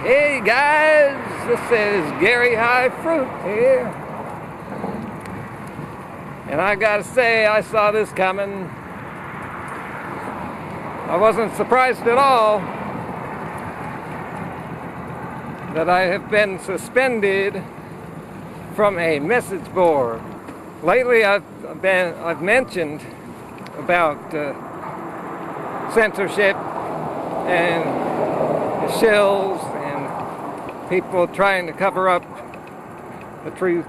Hey guys, this is Gary High Fruit here. And I gotta say, I saw this coming. I wasn't surprised at all that I have been suspended from a message board. Lately I've mentioned about censorship and the shills and people trying to cover up the truth.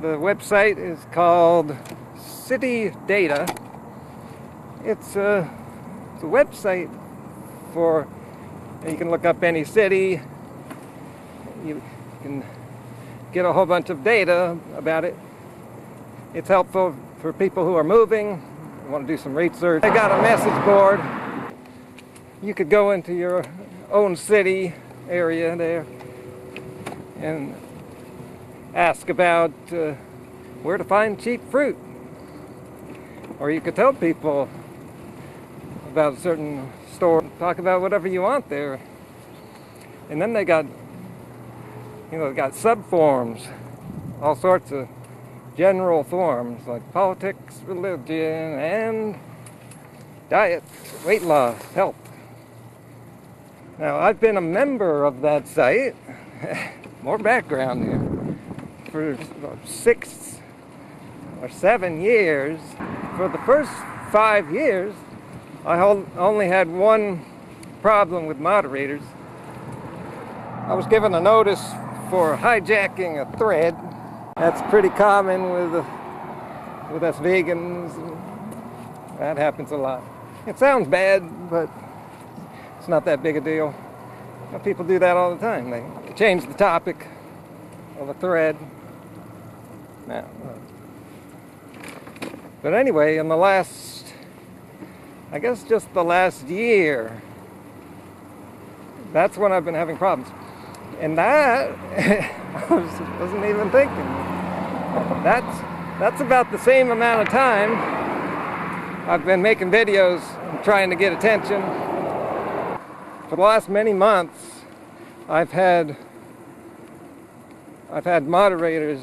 The website is called City Data. It's a website for, you can look up any city, you can get a whole bunch of data about it. It's helpful for people who are moving, want to do some research. I got a message board. You could go into your own city area there and ask about where to find cheap fruit. Or you could tell people about a certain store, talk about whatever you want there. And then they got, got sub-forums, all sorts of general forums like politics, religion, and diet, weight loss, health. Now, I've been a member of that site, more background here, for 6 or 7 years. For the first 5 years, I only had one problem with moderators. I was given a notice for hijacking a thread. That's pretty common with us vegans. That happens a lot. It sounds bad, but it's not that big a deal. People do that all the time. They change the topic of a thread. Now, but anyway, in the last, I guess just the last year, that's when I've been having problems. And that, I wasn't even thinking. That's about the same amount of time I've been making videos and trying to get attention. For the last many months, I've had moderators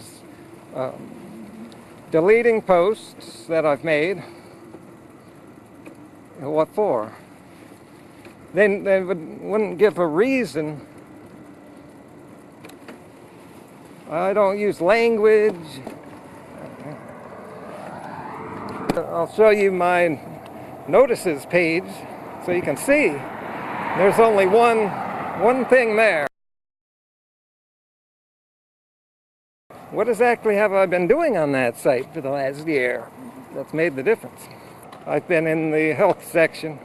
deleting posts that I've made. What for? They wouldn't give a reason. I don't use language. I'll show you my notices page so you can see. There's only one thing there. What exactly have I been doing on that site for the last year that's made the difference? I've been in the health section,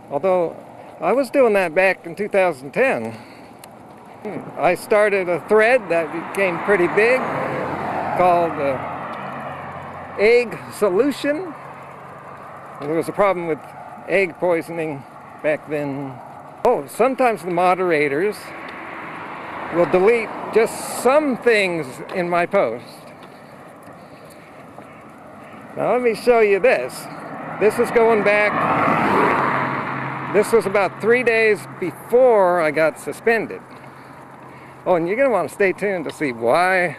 although I was doing that back in 2010. I started a thread that became pretty big called Egg Solution. There was a problem with egg poisoning back then. Oh, sometimes the moderators will delete just some things in my post. Now let me show you this. This is going back, this was about 3 days before I got suspended. Oh, and you're going to want to stay tuned to see why.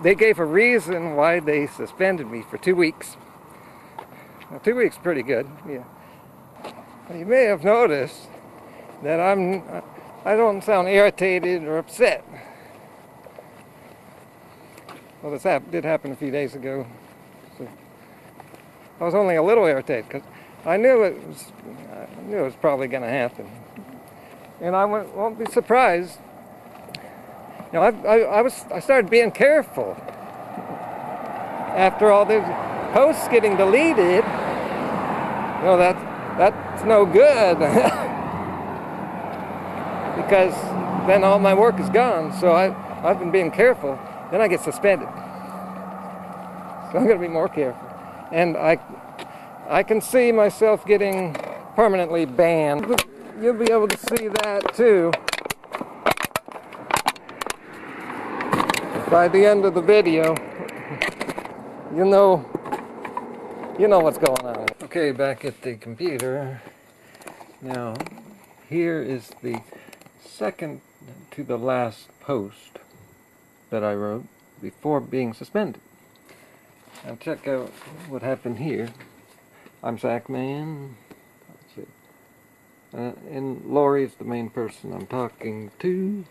They gave a reason why they suspended me for 2 weeks. Now, 2 weeks is pretty good, yeah. You may have noticed that I don't sound irritated or upset. Well, this did happen a few days ago. So I was only a little irritated because I knew it was probably going to happen. And I won't be surprised. You know, I started being careful after all these posts getting deleted. You know, that's no good because then all my work is gone. So I've been being careful. Then I get suspended. So I'm going to be more careful. And I can see myself getting permanently banned. You'll be able to see that too by the end of the video. You know what's going on. Okay, back at the computer. Now, here is the second to the last post that I wrote before being suspended. Now check out what happened here. I'm Sackman, and Lori is the main person I'm talking to.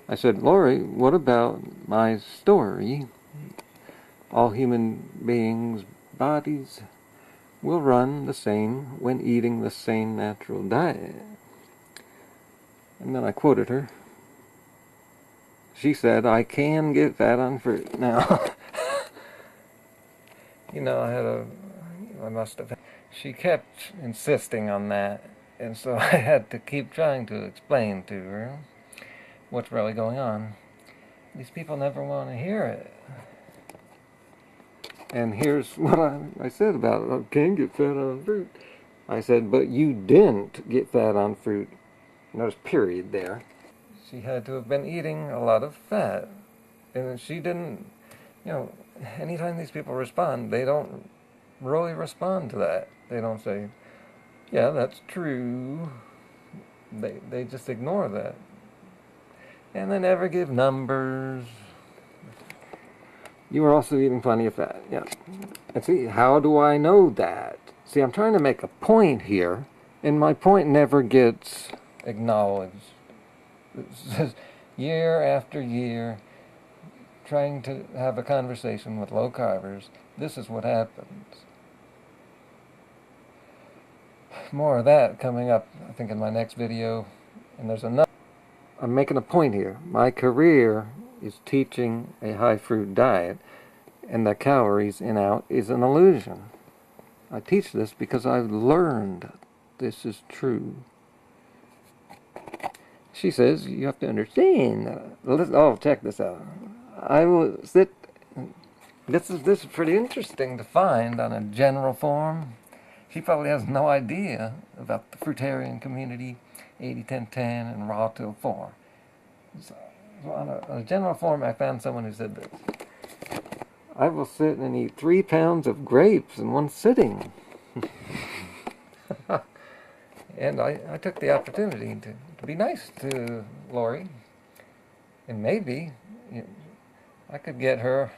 I said, Lori, what about my story? All human beings' bodies will run the same when eating the same natural diet. And then I quoted her. She said, I can get fat on fruit. Now, you know, I must have, she kept insisting on that, and so I had to keep trying to explain to her what's really going on. These people never want to hear it. And here's what I said about it. I can get fat on fruit. I said, but you didn't get fat on fruit. Notice period there. She had to have been eating a lot of fat. And she didn't, you know, anytime these people respond, they don't really respond to that. They don't say, yeah, that's true. They just ignore that. And they never give numbers. You were also eating plenty of fat, yeah. And see, how do I know that? See, I'm trying to make a point here, and my point never gets acknowledged. It's just year after year, trying to have a conversation with low-carbers, this is what happens. More of that coming up, I think, in my next video. And there's another. I'm making a point here. My career is teaching a high-fruit diet, and the calories in out is an illusion. I teach this because I've learned this is true. She says, you have to understand. Oh, check this out. I will sit. This is pretty interesting to find on a general form. She probably has no idea about the fruitarian community, 80-10-10 and raw till 4. So on a general form, I found someone who said this. I will sit and eat 3 pounds of grapes in one sitting. And I took the opportunity to be nice to Lori. And maybe I could get her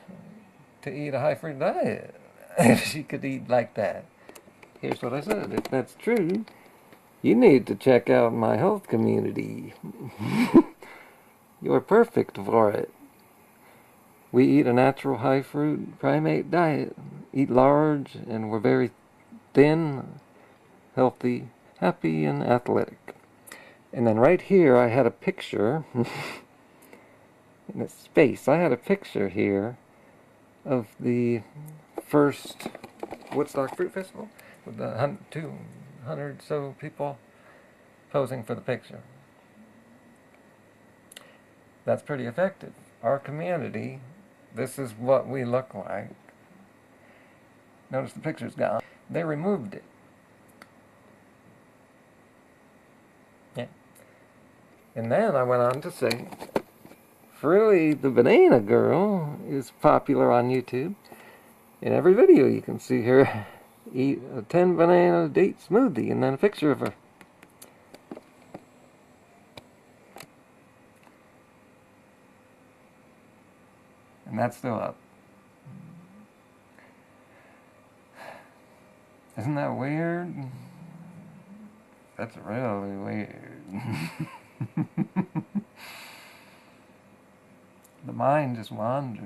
to eat a high-fruit diet if she could eat like that. Here's what I said. If that's true, you need to check out my health community. You're perfect for it. We eat a natural high-fruit primate diet. Eat large, and we're very thin, healthy, happy, and athletic. And then right here, I had a picture. In the space, I had a picture here of the first Woodstock Fruit Festival with the 200 so people posing for the picture. That's pretty effective. Our community, this is what we look like. Notice the picture's gone. They removed it. Yeah. And then I went on to say, Fruity the Banana Girl is popular on YouTube. In every video you can see her eat a 10 banana date smoothie and then a picture of her. And that's still up. Isn't that weird? That's really weird. The mind just wanders.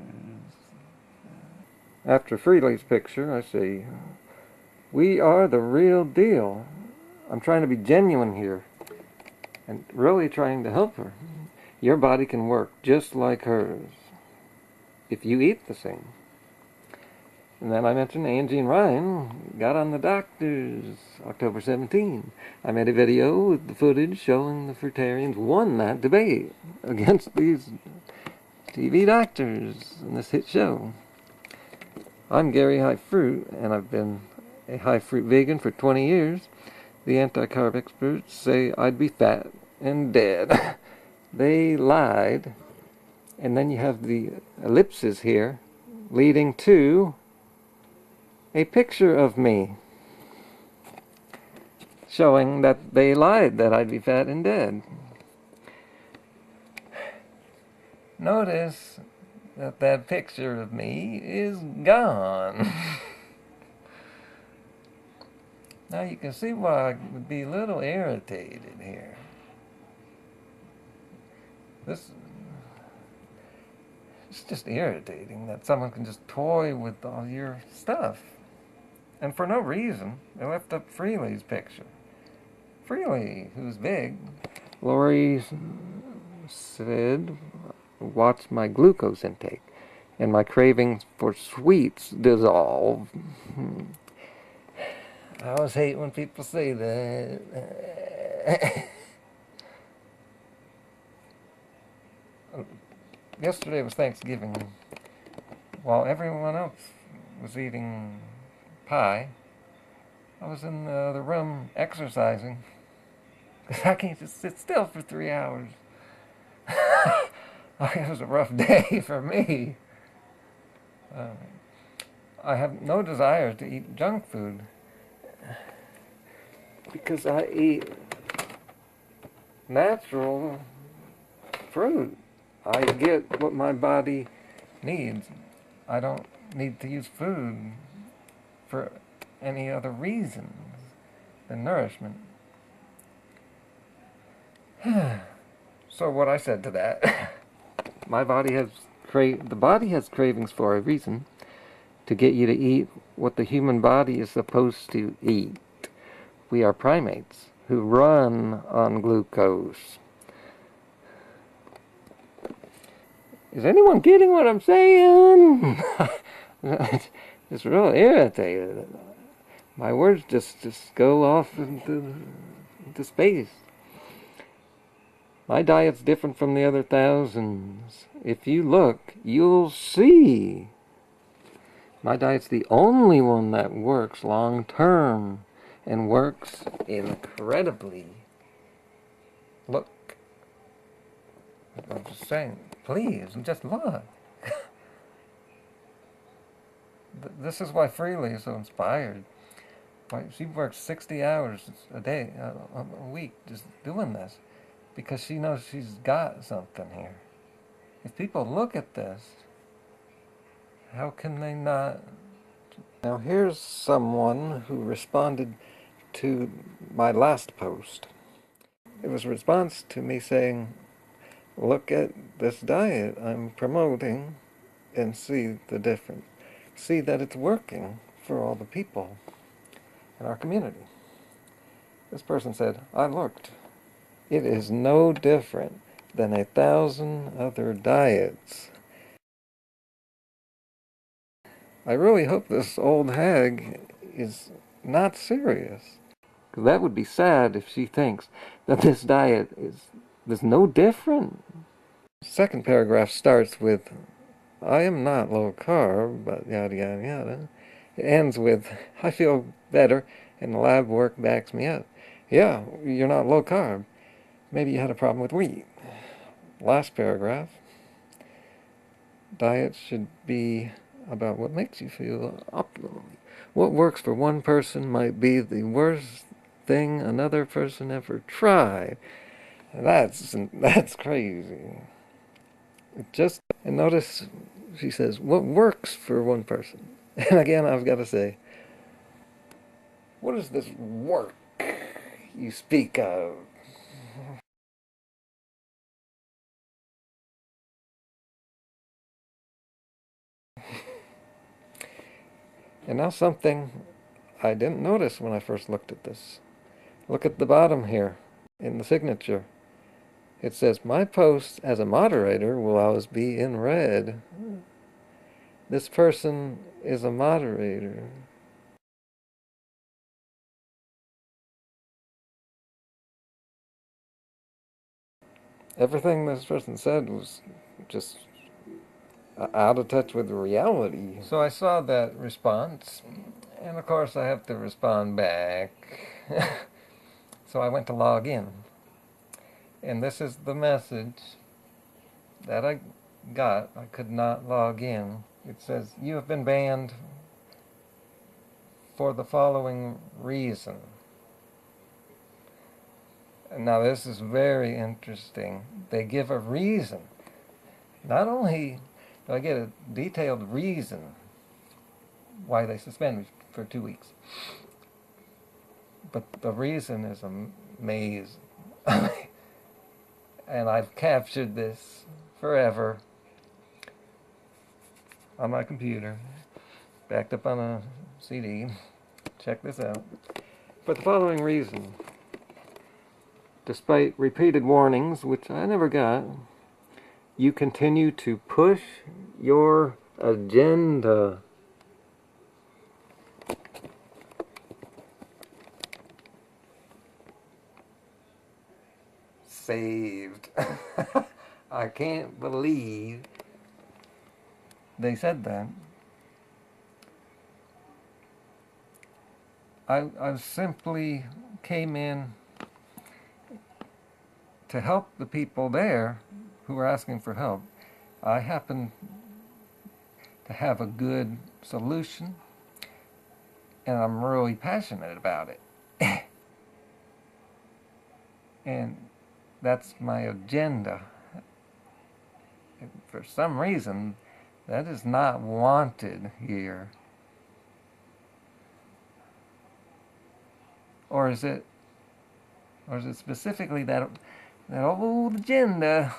After Freely's picture, I say, we are the real deal. I'm trying to be genuine here and really trying to help her. Your body can work just like hers if you eat the same. And then I mentioned Angie and Ryan got on the doctors October 17. I made a video with the footage showing the fruitarians won that debate against these TV doctors in this hit show. I'm Gary High Fruit, and I've been a high fruit vegan for 20 years. The anti-carb experts say I'd be fat and dead. They lied. And then you have the ellipses here leading to a picture of me showing that they lied that I'd be fat and dead. notice that that picture of me is gone. Now you can see why I would be a little irritated here. This It's just irritating that someone can just toy with all your stuff. And for no reason. They left up Freely's picture. Freely, who's big. Lori said, watch my glucose intake and my cravings for sweets dissolve. I always hate when people say that. Yesterday was Thanksgiving. While everyone else was eating pie, I was in the other room exercising. Because I can't just sit still for 3 hours. It was a rough day for me. I have no desire to eat junk food. Because I eat natural fruit. I get what my body needs. I don't need to use food for any other reasons than nourishment. So what I said to that, the body has cravings for a reason, to get you to eat what the human body is supposed to eat. We are primates who run on glucose. Is anyone getting what I'm saying? It's real irritated. My words just go off into space. My diet's different from the other thousands. If you look, you'll see. My diet's the only one that works long term and works incredibly. Look. I'm just saying, please, just look. This is why Freely is so inspired. Why she works 60 hours a day, a week, just doing this. Because she knows she's got something here. If people look at this, how can they not? Now here's someone who responded to my last post. It was a response to me saying, look at this diet I'm promoting and see the difference. See that it's working for all the people in our community. This person said, I looked. It is no different than 1,000 other diets. I really hope this old hag is not serious. Because that would be sad if she thinks that this diet is no different. The second paragraph starts with, I am not low carb, but yada yada yada. It ends with, I feel better and the lab work backs me up. Yeah, you're not low carb. Maybe you had a problem with wheat. Last paragraph. Diet should be about what makes you feel optimally. What works for one person might be the worst thing another person ever tried. That's crazy. And notice she says, what works for one person? And again, I've got to say, what is this work you speak of? And now something I didn't notice when I first looked at this. Look at the bottom here in the signature. It says, my post as a moderator will always be in red. This person is a moderator. Everything this person said was just out of touch with reality. So I saw that response, and of course I have to respond back. So I went to log in. And this is the message that I got. I could not log in. It says, you have been banned for the following reason. Now this is very interesting. They give a reason. not only do I get a detailed reason why they suspend me for 2 weeks, but the reason is amazing. And I've captured this forever on my computer, backed up on a CD. Check this out. For the following reason, despite repeated warnings, which I never got, you continue to push your agenda. Saved. I can't believe they said that. I simply came in to help the people there who were asking for help. I happen to have a good solution, and I'm really passionate about it. And that's my agenda. And for some reason, that is not wanted here. Or is it specifically that old agenda,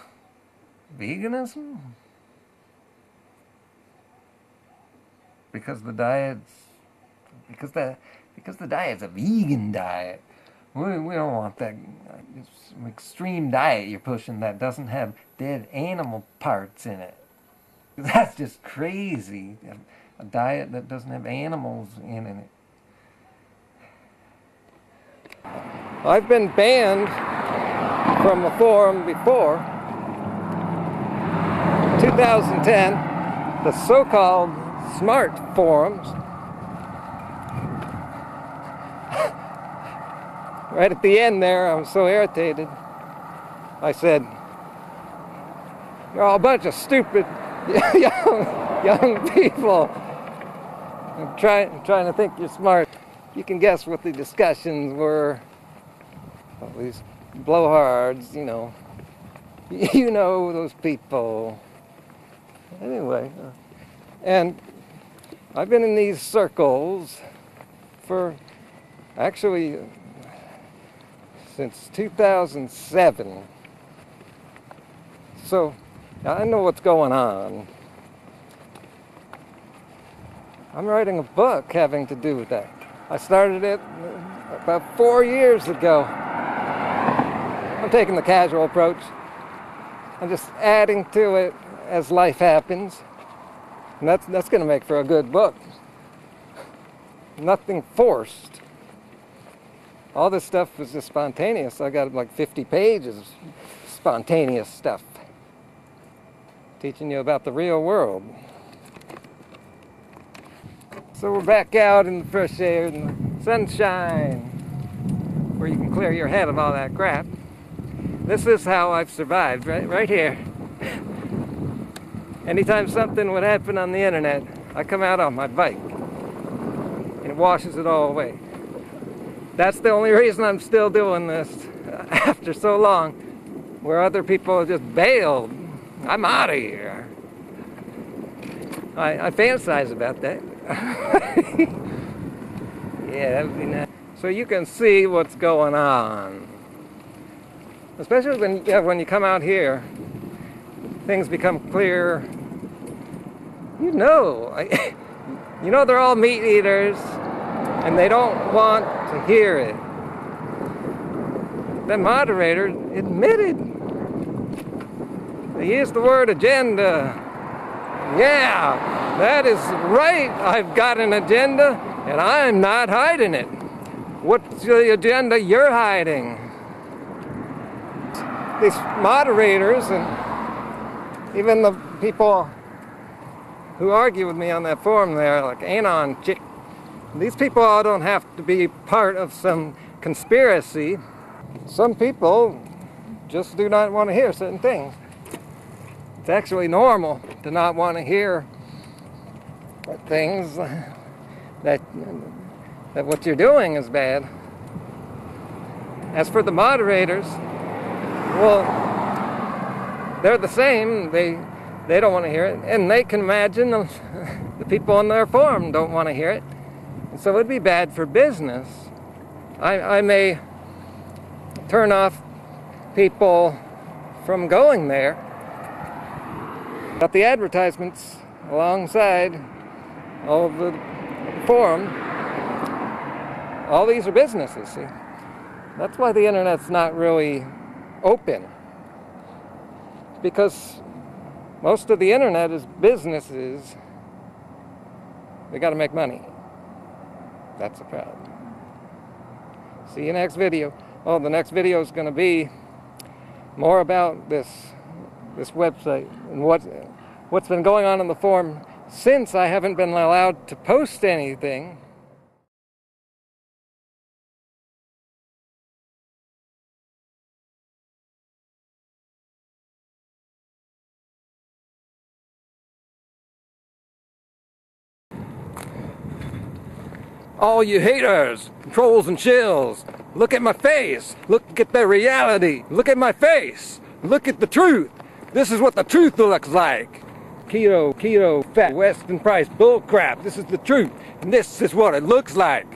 veganism? Because the diet's a vegan diet. We don't want that extreme diet you're pushing that doesn't have dead animal parts in it. That's just crazy. A diet that doesn't have animals in it. I've been banned from a forum before. 2010, the so-called smart forums. Right at the end there, I was so irritated. I said, "You're all a bunch of stupid young people. I'm trying to think you're smart." You can guess what the discussions were. All these blowhards, you know those people. Anyway, and I've been in these circles for actually since 2007. So I know what's going on. I'm writing a book having to do with that. I started it about 4 years ago. I'm taking the casual approach. I'm just adding to it as life happens. And that's going to make for a good book. Nothing forced. All this stuff was just spontaneous. I got like 50 pages of spontaneous stuff. Teaching you about the real world. So we're back out in the fresh air and the sunshine, where you can clear your head of all that crap. This is how I've survived, right here. Anytime something would happen on the internet, I come out on my bike, and it washes it all away. That's the only reason I'm still doing this after so long, where other people have just bailed. I'm out of here. I fantasize about that. Yeah, that would be nice. So you can see what's going on. Especially when you come out here, things become clear. You know they're all meat eaters, and they don't want to hear it. The moderator admitted. They used the word agenda. Yeah, that is right. I've got an agenda, and I'm not hiding it. What's the agenda you're hiding? These moderators and even the people who argue with me on that forum there, like Anon chick, these people all don't have to be part of some conspiracy. Some people just do not want to hear certain things. It's actually normal to not want to hear things that what you're doing is bad. As for the moderators, well, they're the same. They They don't want to hear it, and they can imagine the people on their forum don't want to hear it. And so it'd be bad for business. I may turn off people from going there. Got the advertisements alongside all of the forum. All these are businesses, see? That's why the internet's not really open. Because most of the internet is businesses. They got to make money. That's the problem. See you next video. Oh, the next video is going to be more about this website and what's been going on in the forum since I haven't been allowed to post anything. All you haters, trolls and shills, look at my face. Look at the reality. Look at my face. Look at the truth. This is what the truth looks like. Keto, fat, Weston Price, bull crap. This is the truth. And this is what it looks like.